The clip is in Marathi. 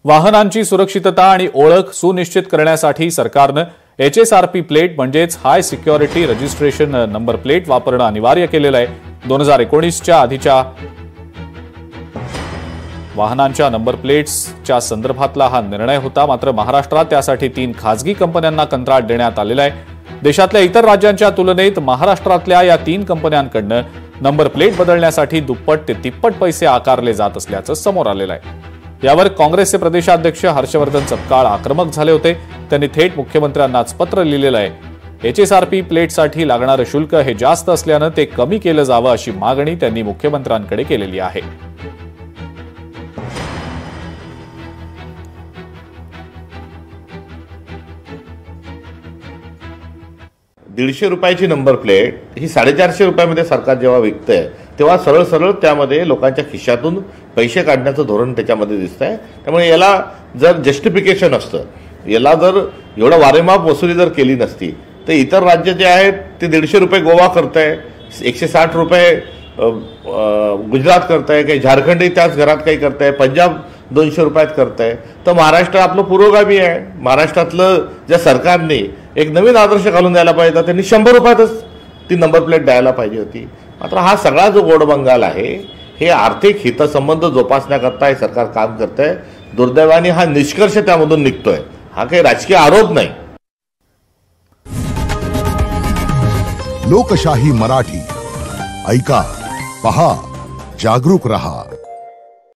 वाहनांची सुरक्षितता आणि ओळख सुनिश्चित करण्यासाठी सरकारने HSRP प्लेट म्हणजेच हाय सिक्युरिटी रजिस्ट्रेशन नंबर प्लेट वापरणं अनिवार्य केलेलं आहे। 2019च्या आधीच्या वाहनांच्या नंबर प्लेट्सच्या संदर्भातला हा निर्णय होता। मात्र महाराष्ट्रात त्यासाठी 3 खासगी कंपन्यांना कंत्राट देण्यात आलेलं आहे। देशातल्या इतर राज्यांच्या तुलनेत महाराष्ट्रातल्या या 3 कंपन्यांकडून नंबर प्लेट बदलण्यासाठी दुप्पट ते तिप्पट पैसे आकारले जात असल्याचं समोर आलेलं आहे। यावर काँग्रेसचे प्रदेशाध्यक्ष हर्षवर्धन चपकाळ आक्रमक झाले होते। त्यांनी थेट मुख्यमंत्र्यांनाच पत्र लिहिलेलं आहे। HSRP प्लेटसाठी लागणारं शुल्क हे जास्त असल्यानं ते कमी केलं जावं अशी मागणी त्यांनी मुख्यमंत्र्यांकडे केलेली आहे। ₹150 नंबर प्लेट ही 450 रुपयामध्ये सरकार जेव्हा विकतंय तेव्हा सरळ सरळ त्यामध्ये लोकांच्या खिशातून पैसे काढण्याचं धोरण त्याच्यामध्ये दिसतंय। त्यामुळे याला जर जस्टिफिकेशन असतं, याला जर एवढं वारेमाप वसुली जर केली नसती तर इतर राज्य जे आहेत ते ₹150 गोवा करतंय, 160 रुपये गुजरात करतंय, काही झारखंडही त्याच घरात काही करतंय, पंजाब 200 रुपयात करतंय। तर महाराष्ट्र आपलं पुरोगामी आहे। महाराष्ट्रातलं ज्या सरकारने एक नवीन आदर्श घालून द्यायला पाहिजे तर त्यांनी 100 रुपयातच ती नंबर प्लेट द्यायला पाहिजे होती। मात्र हा सगळा जो गोडबंगाल आहे हे आर्थिक हितसंबंध जोपासण्याकरता हे सरकार काम करतंय। दुर्दैवाने हा निष्कर्ष त्यामधून निघतोय। हा काही राजकीय आरोप नाही। लोकशाही मराठी ऐका, पहा, जागरूक रहा।